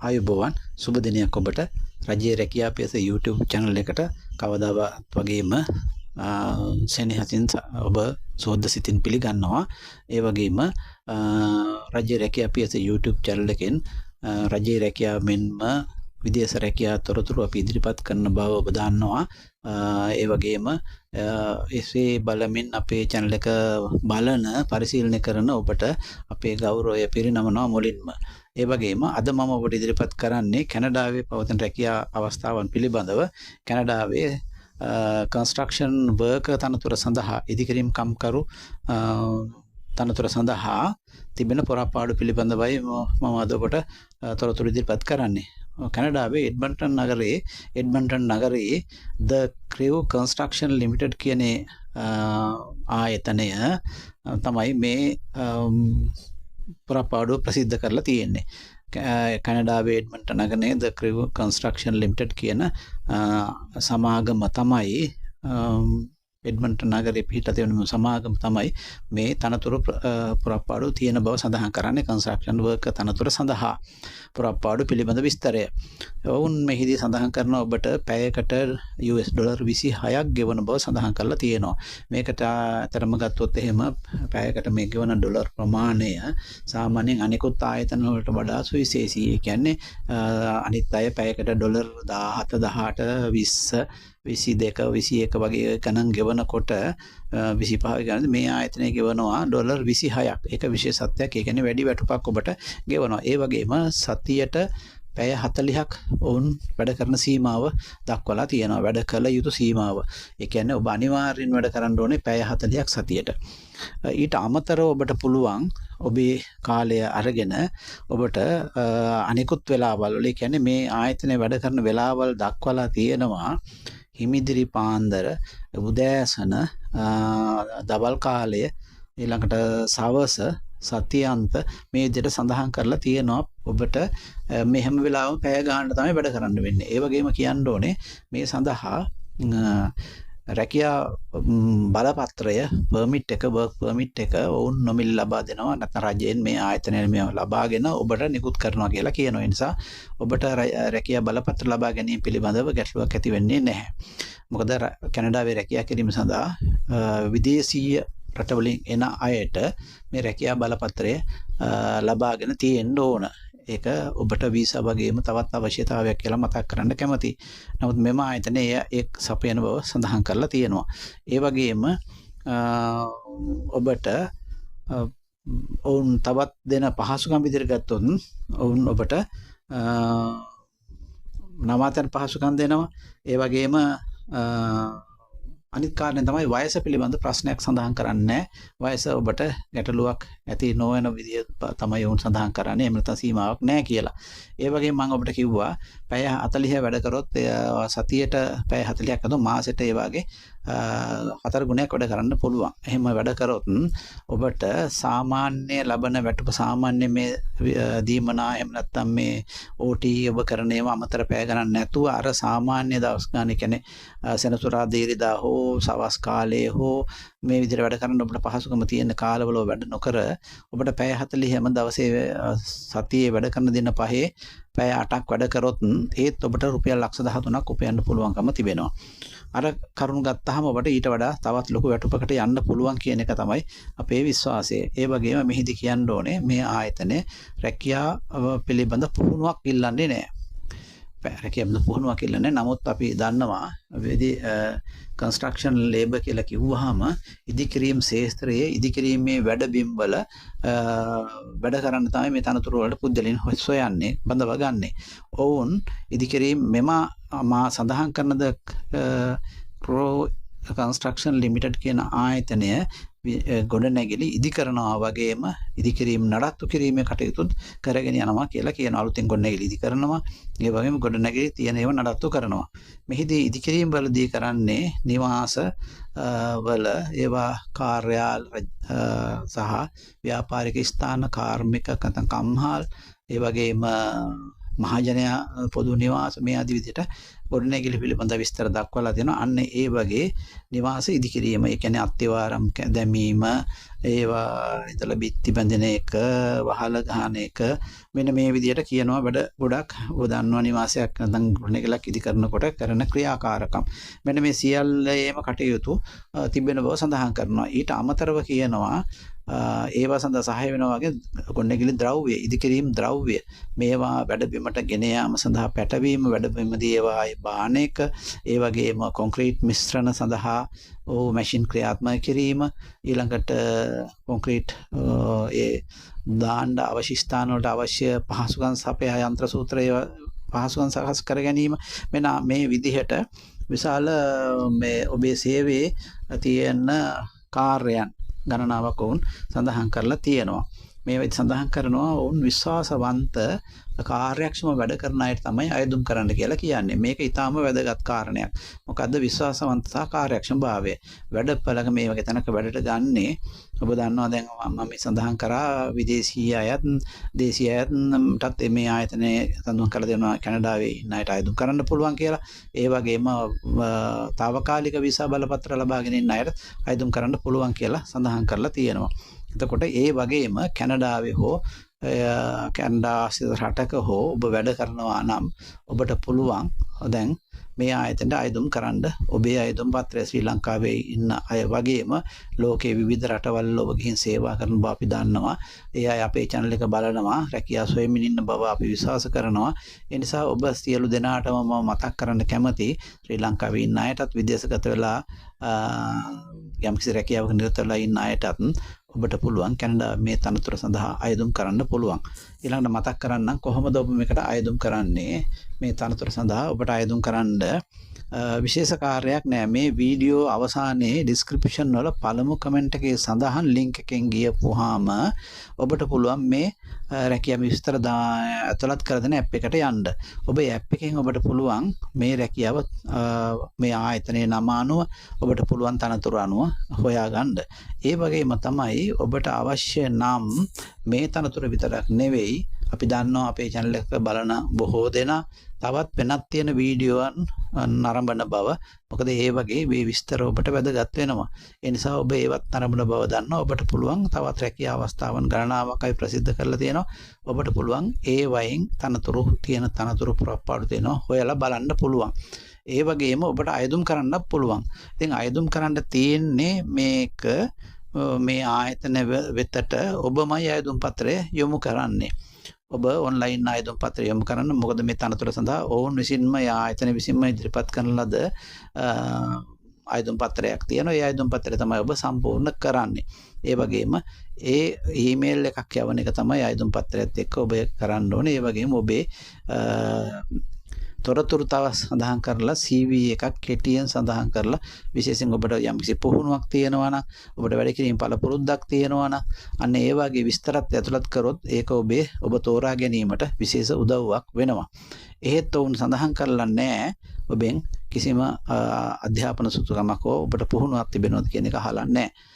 ආයුබෝවන් සුබ දිනයක් ඔබට රජයේ රැකියා පියස YouTube channel එකට කවදාවත් වගේම සෙනෙහසින් ඔබ සෝද්ද සිතින් පිළිගන්නවා. ඒ වගේම රජයේ රැකියා පියස YouTube channel එකෙන් රජයේ රැකියාව මෙන්ම විදේශ රැකියා තොරතුරු අපි ඉදිරිපත් කරන බව ඔබ දන්නවා. ඒ වගේම එසේ බලමින් අපේ channel එක බලන පරිශීලනය කරන ඔබට අපේ ගෞරවය පිරිනමනවා මුලින්ම. ඒ වගේම අද මම ඔබට ඉදිරිපත් කරන්නේ කැනඩාවේ පවතින රැකියා අවස්ථාවන් පිළිබඳව. කැනඩාවේ කන්ස්ට්‍රක්ෂන් වර්කර් තනතුර සඳහා ඉදිකිරීම් කම්කරු තනතුර සඳහා තිබෙන පොරපාඩු පිළිබඳවයි මම අද ඔබට තොරතුරු ඉදිරිපත් කරන්නේ. කැනඩාවේ එඩ්මන්ටන් නගරයේ The Crew Construction Limited කියන ආයතනය තමයි මේ පොරපාඩුව ප්‍රසිද්ධ කරලා තියෙන්නේ. කැනඩාවේ එඩ්මන්ටන් නගරයේ The Crew Construction Limited කියන සමාගම තමයි එඩ්මන්ටන් නගරයේ පිහිටා තියෙන සමාගම තමයි මේ තනතුරු පුරපාඩු තියෙන බව සඳහන් කරන්නේ. කන්ස්ට්‍රක්ෂන් වර්කර් තනතුර සඳහා පුරපාඩු පිළිබඳ විස්තරය. ඔවුන් මෙහිදී සඳහන් කරන ඔබට පැයකට US ඩොලර් 26ක් ගෙවන බව සඳහන් කරලා තියෙනවා. මේකට අතරම ගත්තොත් එහෙම පැයකට මේ ගෙවන ඩොලර් ප්‍රමාණය සාමාන්‍යයෙන් අනිකුත් ආයතන වලට වඩා සුවිශේෂී. ඒ කියන්නේ අනිත් අය පැයකට ඩොලර් 17 18 20 22 21 වගේ ගණන් ගෙවනකොට 25 ගණන් මේ ආයතනයේ ගෙවනවා ඩොලර් 26ක්. ඒක විශේෂත්වයක්. ඒ කියන්නේ වැඩි වැටුපක් ඔබට ගෙවනවා. ඒ වගේම සතියට පැය 40ක් ඔවුන් වැඩ කරන සීමාව දක්වලා තියෙනවා. වැඩ කළ යුතු සීමාව. ඒ කියන්නේ ඔබ අනිවාර්යෙන් වැඩ කරන්න ඕනේ පැය 40ක් සතියට. ඊට අමතරව ඔබට පුළුවන් ඔබේ කාලය අරගෙන ඔබට අනිකුත් වෙලාවල් වල, ඒ කියන්නේ මේ ආයතනයේ වැඩ කරන වෙලාවල් දක්වලා තියෙනවා. හිමිදිරි පාන්දර, උදෑසන, දවල් කාලය, ඊළඟට සවස, සතියන්ත මේ විදිහට සඳහන් කරලා තියෙනවා. ඔබට මේ හැම වෙලාවෙම පැය ගානක් තමයි වැඩ කරන්න වෙන්නේ. ඒ වගේම කියන්න ඕනේ මේ සඳහා රැකියා බලපත්‍රය පර්මිට් එක වර්ක් පර්මිට් එක ඔවුන් නොමිල් ලබා දෙනවා. නැත්නම් රජයෙන් මේ ආයතනයෙන් මේව ලබාගෙන ඔබට නිකුත් කරනවා කියලා කියනවා. ඒ නිසා ඔබට රැකියා බලපත්‍ර ලබා ගැනීම පිළිබඳව ගැටලුවක් ඇති වෙන්නේ නැහැ. මොකද කැනඩාවේ රැකියා කිරීම සඳහා විදේශීය රටවලින් එන අයට මේ රැකියා බලපත්‍රය ලබාගෙන තියෙන්න ඕන. ඒක ඔබට වීසා වගේම තවත් අවශ්‍යතාවයක් කියලා මතක් කරන්න කැමතියි. නමුත් මෙම ආයතනයේ එක් සපයන බව සඳහන් කරලා තියෙනවා. ඒ වගේම ඔබට ඔවුන් තවත් දෙන පහසුකම් විදිහට ගත්තොත් ඔවුන් ඔබට නවාතැන් පහසුකම් දෙනවා. ඒ වගේම අනිත් කාරණේ තමයි වයස පිළිබඳ ප්‍රශ්නයක් සඳහන් කරන්නේ. වයස ඔබට ගැටලුවක් ඇති නොවන විදිය තමයි වුන් සඳහන් කරන්නේ. එහෙම නැත්නම් සීමාවක් නැහැ කියලා. ඒ වගේම මම ඔබට කිව්වා පැය 40 වැඩ කරොත් සතියට පැය 40ක් අතෝ මාසෙට ඒ වගේ 4 ගුණයක් වැඩ කරන්න පුළුවන්. එහෙම වැඩ කරොත් ඔබට සාමාන්‍ය ලබන වැටුප සාමාන්‍ය මේ දීමනා එහෙම නැත්නම් මේ OT ඔබ කරන ඒවා අමතර පැය ගණන් නැතුව අර සාමාන්‍ය දවස් ගන්න කියන්නේ සෙනසුරාදා දීරිදා හෝ සවස් කාලයේ හෝ මේ විදිහට වැඩ කරන්න ඔබට පහසුකම තියෙන කාලවල වැඩ නොකර ඔබට පැය 40 හැම දවසේ සතියේ වැඩ කරන දින පහේ පැය 8ක් වැඩ කරොත් ඒත් ඔබට රුපියල් 13,000ක් උපයන්න පුළුවන්කම තිබෙනවා. අර කරුණු ගත්තාම ඔබට ඊට වඩා තවත් ලොකු වැටුපකට යන්න පුළුවන් කියන එක තමයි අපේ විශ්වාසය. ඒ වගේම මෙහිදී කියන්න ඕනේ මේ ආයතනයේ රැකියා පිළිබඳ පුහුණුවක් ඉල්ලන්නේ නැහැ. රැකියාව පුහුණුවක් ඉල්ලන්නේ. නමුත් අපි දන්නවා කන්ස්ට්‍රක්ෂන් ලේබර් කියලා කිව්වහම ඉදිකිරීම් ශාස්ත්‍රයේ ඉදිකිරීමේ වැඩබිම් වල වැඩ කරන්න තමයි මේ තනතුරු වලට පුද්ගලයන් හොයන්නේ බඳව ගන්නෙ. ඔවුන් ඉදිකිරීම් මා සඳහන් කරනද Crew Construction Limited කියන ආයතනය ගොඩනැගිලි ඉදි කරනවා වගේම ඉදිකිරීම් නඩත්තු කිරීමේ කටයුතු කරගෙන යනවා කියලා කියන. අලුතෙන් ගොඩනැගිලි ඉදි කරනවා. ඒ වගේම ගොඩනැගිලි තියෙන ඒවා නඩත්තු කරනවා. මෙහිදී ඉදිකිරීම් වලදී කරන්නේ නිවාස වල ඒවා කාර්යාල සහ ව්‍යාපාරික ස්ථාන කාර්මික කම්හල් ඒ වගේම මහජනයා පොදු නිවාස මේ ආදී විදිහට ගොඩනැගිලි පිළිබඳ විස්තර දක්වලා තියෙනවා. අන්න ඒ වගේ නිවාස ඉදිකිරීම, ඒ කියන්නේ අත්තිවාරම් දැමීම, ඒවා ඉතලා බිත්ති බැඳෙන එක, වහල ගහන එක, මෙන්න මේ විදිහට කියනවා වැඩ ගොඩක්. ඔබ දන්නවා නිවාසයක් නැත්නම් ගොඩනැගිල්ලක් ඉදි කරනකොට කරන ක්‍රියාකාරකම්. මෙන්න මේ සියල්ලේම කටයුතු තිබෙන බව සඳහන් කරනවා. ඊට අමතරව කියනවා ඒවා සඳහා සහාය වෙනවා වගේ ගොඩනැගිලි ද්‍රව්‍ය, ඉදිකිරීම් ද්‍රව්‍ය, මේවා වැඩබිමට ගෙන යාම සඳහා පැටවීම, වැඩබිමදී ඒවා බාන එක, ඒ වගේම කොන්ක්‍රීට් මිශ්‍රණ සඳහා මැෂින් ක්‍රියාත්මක කිරීම, ඊළඟට කොන්ක්‍රීට් ඒ දාන්න අවශ්‍ය ස්ථාන වලට අවශ්‍ය පහසුකම් සපයා යන්ත්‍ර සූත්‍රය පහසුකම් සකස් කර ගැනීම, මෙන්න මේ විදිහට විශාල මේ ඔබේ සේවයේ තියෙන කාර්යයන් ගණනාවක් වුන් සඳහන් කරලා තියෙනවා. මේ වෙද්දී සඳහන් කරනවා වුන් විශ්වාසවන්ත කාර්යක්ෂම වැඩ කරන අයට තමයි අයදුම් කරන්න කියලා කියන්නේ. මේක ඊටාම වැදගත් කාරණයක්. මොකද්ද විශ්වාසවන්තතා කාර්යක්ෂම භාවය. වැඩපළක මේ වගේ තැනක වැඩට ගන්නේ ඔබ දන්නවා දැන් මම මේ සඳහන් කරා විදේශීය අයත් දේශීය අයත්ටත් මේ ආයතනයේ සඳහන් කරලා දෙනවා කැනඩාවේ ඉන්න අයට අයදුම් කරන්න පුළුවන් කියලා. ඒ වගේම తాවකාලික වීසා බලපත්‍ර ලබාගෙන ඉන්න අයට අයදුම් කරන්න පුළුවන් කියලා සඳහන් කරලා තියෙනවා. එතකොට ඒ වගේම කැනඩාවේ හෝ කැනඩා රටක හෝ ඔබ වැඩ කරනවා නම් ඔබට පුළුවන් දැන් මේ ආයතනයට අයදුම් කරන්න. ඔබේ අයදුම් පත්‍රය ශ්‍රී ලංකාවේ ඉන්න අය වගේම ලෝකයේ විවිධ රටවල් ඔබ ගිහින් සේවා කරන බව අපි දන්නවා. ඒ අය අපේ channel එක බලනවා, රැකියාව සොයමින් ඉන්න බව අපි විශ්වාස කරනවා. ඒ නිසා ඔබ සියලු දෙනාටම මම මතක් කරන්න කැමතියි ශ්‍රී ලංකාවේ ඉන්න අයටත් විදේශගත වෙලා යම්කිසි රැකියාවක නිරත වෙලා ඉන්න අයටත් ඔබට පුළුවන් කැනඩා මේ තනතුර සඳහා අයදුම් කරන්න පුළුවන්. ඊළඟට මතක් කරන්නම් කොහොමද ඔබ මේකට අයදුම් කරන්නේ. මේ තනතුර සඳහා ඔබට අයදුම් කරන්න විශේෂ කාර්යයක් නෑ. මේ වීඩියෝ අවසානයේ ඩිස්ක්‍රිප්ෂන් වල පළමු කමෙන්ට් එකේ සඳහන් ලින්ක් එකෙන් ගියපුවාම ඔබට පුළුවන් මේ රැකියාව විස්තර ඇතුළත් කර දෙන ඇප් එකට යන්න. ඔබ ඒ ඇප් එකෙන් ඔබට පුළුවන් මේ රැකියාව මේ ආයතනයේ නම අනුව ඔබට පුළුවන් තනතුරු අනුව හොයාගන්න. ඒ වගේම තමයි ඔබට අවශ්‍ය නම් මේ තනතුර විතරක් නෙවෙයි, අපි දන්නවා අපේ channel එක බලන බොහෝ දෙනා තවත් වෙනත් තියෙන වීඩියෝන් නරඹන බව. මොකද ඒ වගේ මේ විස්තර ඔබට වැදගත් වෙනවා. ඒ නිසා ඔබ ඒවත් නරඹන බව දන්නවා. ඔබට පුළුවන් තවත් රැකියා අවස්ථාවන් ගණනාවක් අපි ප්‍රසිද්ධ කරලා තියෙනවා. ඔබට පුළුවන් ඒ වයින් තනතුරු තියෙන තනතුරු පුරප්පාඩු තියෙනවා හොයලා බලන්න පුළුවන්. ඒ වගේම ඔබට අයදුම් කරන්නත් පුළුවන්. ඉතින් අයදුම් කරන්න තියෙන්නේ මේක මේ ආයතන වෙතට ඔබමයි අයදුම් පත්‍රය යොමු කරන්නේ. ඔබ ඔන්ලයින් අයදුම් පත්‍රය යොමු කරන්න. මොකද මේ තනතුර සඳහා ඔවුන් විසින්ම ආයතන විසින්ම ඉදිරිපත් කරන ලද අයදුම් පත්‍රයක් තියෙනවා. ඒ අයදුම් පත්‍රය තමයි ඔබ සම්පූර්ණ කරන්නේ. ඒ වගේම ඒ ඊමේල් එකක් යවන එක තමයි අයදුම් පත්‍රයත් එක්ක ඔබ කරන්න ඕනේ. ඒ වගේම ඔබේ තොරතුරු තව සඳහන් කරලා CV එකක් කෙටියෙන් සඳහන් කරලා විශේෂයෙන් ඔබට යම්කිසි පුහුණුවක් තියෙනවා නම්, ඔබට වැඩ කිරීම පළපුරුද්දක් තියෙනවා නම්, අන්න ඒ වගේ විස්තරත් ඇතුළත් කරොත් ඒක ඔබ තෝරා ගැනීමට විශේෂ උදව්වක් වෙනවා. එහෙත් ඔවුන් සඳහන් කරලා නැහැ ඔබෙන් කිසිම අධ්‍යාපන සුසුකමක් හෝ ඔබට පුහුණුවක් තිබෙනවද කියන එක අහලා නැහැ.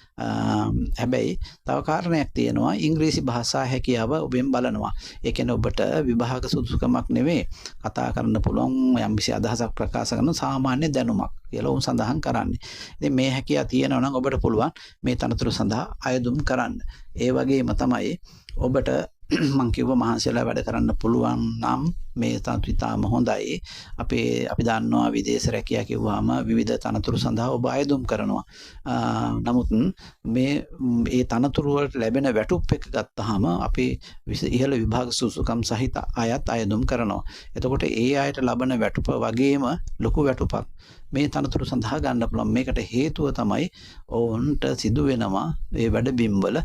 හැබැයි තව කාරණයක් තියෙනවා, ඉංග්‍රීසි භාෂා හැකියාව ඔබෙන් බලනවා. ඒ කියන්නේ ඔබට විභාග සුදුසුකමක් නෙවෙයි, කතා කරන්න පුළුවන් යම්කිසි අදහසක් ප්‍රකාශ කරන සාමාන්‍ය දැනුමක් කියලා උන් සඳහන් කරන්නේ. ඉතින් මේ හැකියාව තියෙනවා නම් ඔබට පුළුවන් මේ තනතුරු සඳහා අයදුම් කරන්න. ඒ වගේම තමයි ඔබට මං කිව්ව මහන්සියලා වැඩ කරන්න පුළුවන් නම් මේ තනතුරු ඉතාම හොඳයි. අපි දන්නවා විදේශ රැකියාව කිව්වම විවිධ තනතුරු සඳහා ඔබ අයදුම් කරනවා. නමුත් මේ තනතුරු වලට ලැබෙන වැටුප් එක ගත්තාම අපි ඉහළ විභාග සුසුකම් සහිත අයත් අයදුම් කරනවා. එතකොට ඒ අයට ලබන වැටුප වගේම ලොකු වැටුපක් මේ තනතුරු සඳහා ගන්න පුළුවන්. මේකට හේතුව තමයි ඔවුන්ට සිදු වෙනවා මේ වැඩබිම්වල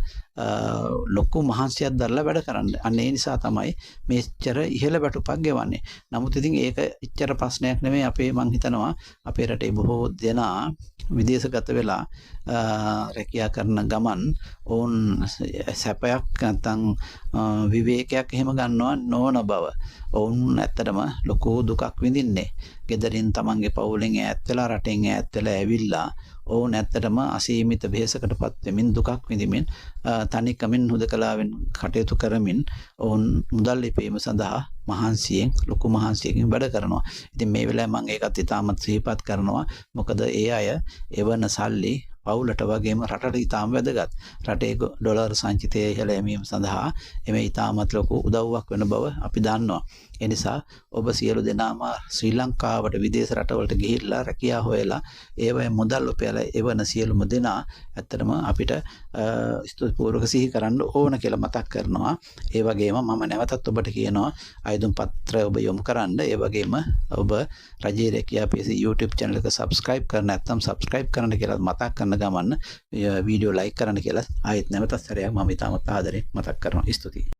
ලොකු මහන්සියක් දරලා වැඩ කරන්න. අන්න ඒ නිසා තමයි මේච්චර ඉහළ වැටුපක් ගෙවන්නේ. නමුත් ඉතින් ඒක ඉච්චර ප්‍රශ්නයක් නෙමෙයි. මං හිතනවා අපේ රටේ බොහෝ දෙනා විදේශගත වෙලා රැකියා කරන ගමන් ඔවුන් සැපයක් නැත්නම් විවේකයක් එහෙම ගන්නවා නොවන බව. ඔවුන් ඇත්තටම ලොකු දුකක් විඳින්නේ. ගෙදරින් තමන්ගේ පවුලෙන් ඈත් වෙලා රටෙන් ඈත් වෙලා ඇවිල්ලා ඔවුන් ඇත්තටම අසීමිත වෙහෙසකටපත් වෙමින් දුකක් විඳිමින් තනිකමින් හුදකලාවෙන් කටයුතු කරමින් ඔවුන් මුදල් ලිපීම සඳහා මහන්සියෙන් ලොකු මහන්සියකින් වැඩ කරනවා. ඉතින් මේ වෙලාවේ මම ඒකත් ඉතාමත් සිහිපත් කරනවා. මොකද ඒ අය එවන සල්ලි පවුලට වගේම රටට ඉතාම වැදගත්. රටේ ඩොලර් සංචිතය ඉහළ යැවීම සඳහා එමේ ඉතාමත් ලොකු උදව්වක් වෙන බව අපි දන්නවා. ඒ නිසා ඔබ සියලු දෙනාම ශ්‍රී ලංකාවට විදේශ රටවලට ගිහිල්ලා රැකියා හොයලා ඒවයි මුදල් උපයලා එවන සියලුම දෙනා ඇත්තටම අපිට ස්තුතිපූර්වක සිහි කරන්න ඕන කියලා මතක් කරනවා. ඒ වගේම මම නැවතත් ඔබට කියනවා අයදුම් පත්‍රය ඔබ යොමු කරන්න. ඒ වගේම ඔබ රජයේ රැකියා PC YouTube channel එක subscribe කරන්න නැත්නම් subscribe කරන්න කියලා මතක් කරන ගමන් වීඩියෝ like කරන්න කියලා ආයෙත් නැවතත් සැරයක් මම ඉතාමත් ආදරෙන් මතක් කරනවා. ස්තුතියි.